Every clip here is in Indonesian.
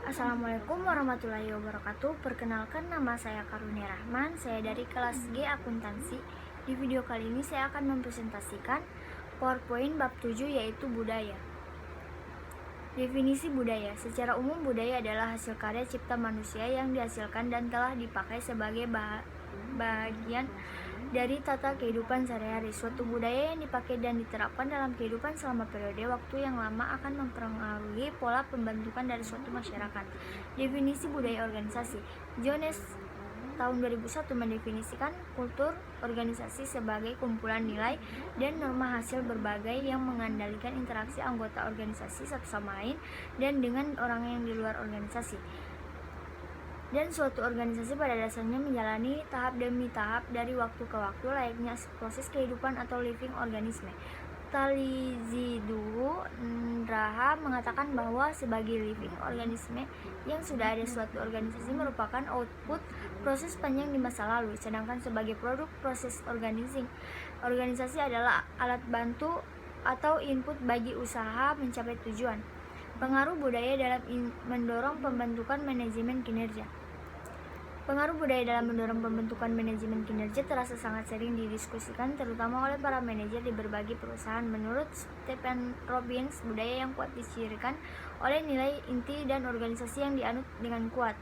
Assalamualaikum warahmatullahi wabarakatuh. Perkenalkan, nama saya Karunia Rahman. Saya dari kelas G Akuntansi. Di video kali ini saya akan mempresentasikan PowerPoint bab 7, yaitu budaya. Definisi budaya. Secara umum, budaya adalah hasil karya cipta manusia yang dihasilkan dan telah dipakai sebagai bagian dari tata kehidupan sehari-hari. Suatu budaya yang dipakai dan diterapkan dalam kehidupan selama periode waktu yang lama akan mempengaruhi pola pembentukan dari suatu masyarakat. Definisi budaya organisasi. Jones tahun 2001 mendefinisikan kultur organisasi sebagai kumpulan nilai dan norma hasil berbagai yang mengandalkan interaksi anggota organisasi satu sama lain dan dengan orang yang di luar organisasi. Dan suatu organisasi pada dasarnya menjalani tahap demi tahap dari waktu ke waktu layaknya proses kehidupan atau living organisme. Talizidu Ndraha mengatakan bahwa sebagai living organisme yang sudah ada, suatu organisasi merupakan output proses panjang di masa lalu, sedangkan sebagai produk proses organisasi adalah alat bantu atau input bagi usaha mencapai tujuan. Pengaruh budaya dalam mendorong pembentukan manajemen kinerja. Pengaruh budaya dalam mendorong pembentukan manajemen kinerja terasa sangat sering didiskusikan, terutama oleh para manajer di berbagai perusahaan. Menurut Stephen Robbins, budaya yang kuat dicirikan oleh nilai inti dan organisasi yang dianut dengan kuat,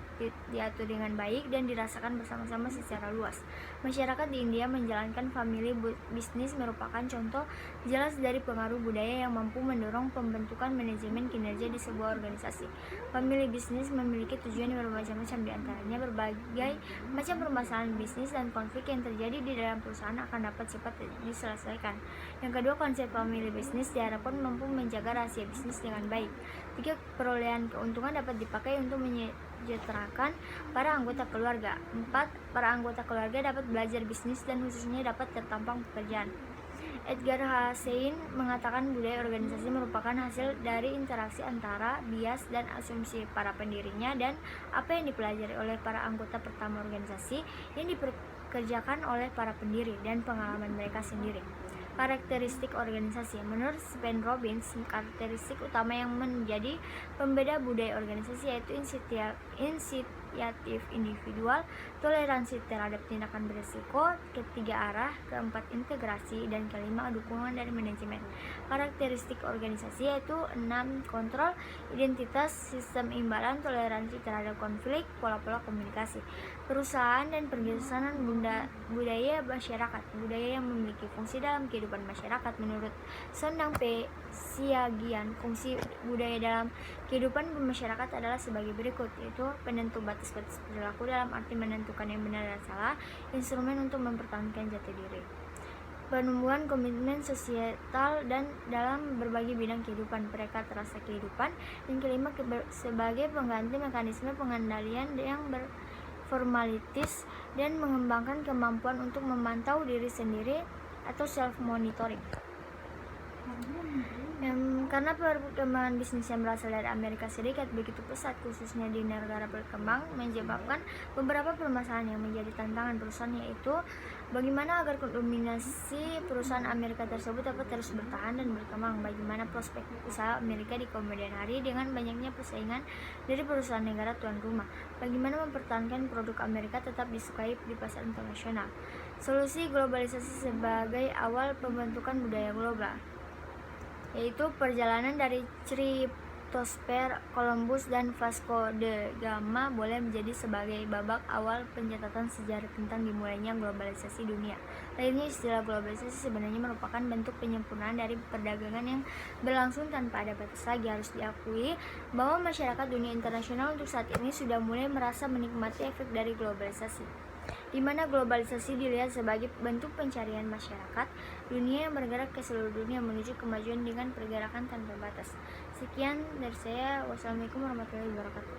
diatur dengan baik, dan dirasakan bersama-sama secara luas. Masyarakat di India menjalankan family bisnis merupakan contoh jelas dari pengaruh budaya yang mampu mendorong pembentukan manajemen kinerja di sebuah organisasi. Family bisnis memiliki tujuan yang bermacam-macam, diantaranya berbagai macam permasalahan bisnis dan konflik yang terjadi di dalam perusahaan akan dapat cepat diselesaikan. Yang kedua, konsep family bisnis diharapkan mampu menjaga rahasia bisnis dengan baik. Tiga, perolehan keuntungan dapat dipakai untuk menyejahterakan para anggota keluarga. 4, para anggota keluarga dapat belajar bisnis dan khususnya dapat tertampang pekerjaan. Edgar Hussein mengatakan budaya organisasi merupakan hasil dari interaksi antara bias dan asumsi para pendirinya dan apa yang dipelajari oleh para anggota pertama organisasi yang dipekerjakan oleh para pendiri dan pengalaman mereka sendiri. Karakteristik organisasi. Menurut Stephen Robbins, karakteristik utama yang menjadi pembeda budaya organisasi yaitu inisiatif individual, toleransi terhadap tindakan berisiko, ketiga arah, keempat integrasi, dan kelima dukungan dari manajemen. Karakteristik organisasi yaitu 6, kontrol, identitas, sistem imbalan, toleransi terhadap konflik, pola-pola komunikasi. Perusahaan dan pergeseran budaya masyarakat. Budaya yang memiliki fungsi dalam kehidupan masyarakat. Menurut Sondang P. Siagian, fungsi budaya dalam kehidupan masyarakat adalah sebagai berikut, yaitu penentu batas-batas perilaku dalam arti menentukan yang benar dan salah, instrumen untuk mempertahankan jati diri, penumbuhan komitmen sosial dan dalam berbagai bidang kehidupan, mereka terasa kehidupan, dan kelima, sebagai pengganti mekanisme pengendalian yang berformalitis dan mengembangkan kemampuan untuk memantau diri sendiri atau self monitoring. Karena perkembangan bisnis yang berasal dari Amerika Serikat begitu pesat, khususnya di negara berkembang, menyebabkan beberapa permasalahan yang menjadi tantangan perusahaan, yaitu bagaimana agar dominasi perusahaan Amerika tersebut dapat terus bertahan dan berkembang, bagaimana prospek usaha Amerika di kemudian hari dengan banyaknya persaingan dari perusahaan negara tuan rumah, bagaimana mempertahankan produk Amerika tetap disukai di pasar internasional. Solusi globalisasi sebagai awal pembentukan budaya global, yaitu perjalanan dari Christopher Columbus dan Vasco da Gama boleh menjadi sebagai babak awal pencatatan sejarah tentang dimulainya globalisasi dunia. Lainnya, istilah globalisasi sebenarnya merupakan bentuk penyempurnaan dari perdagangan yang berlangsung tanpa ada batas lagi. Harus diakui bahwa masyarakat dunia internasional untuk saat ini sudah mulai merasa menikmati efek dari globalisasi, di mana globalisasi dilihat sebagai bentuk pencarian masyarakat dunia yang bergerak ke seluruh dunia menuju kemajuan dengan pergerakan tanpa batas. Sekian dari saya. Wassalamualaikum warahmatullahi wabarakatuh.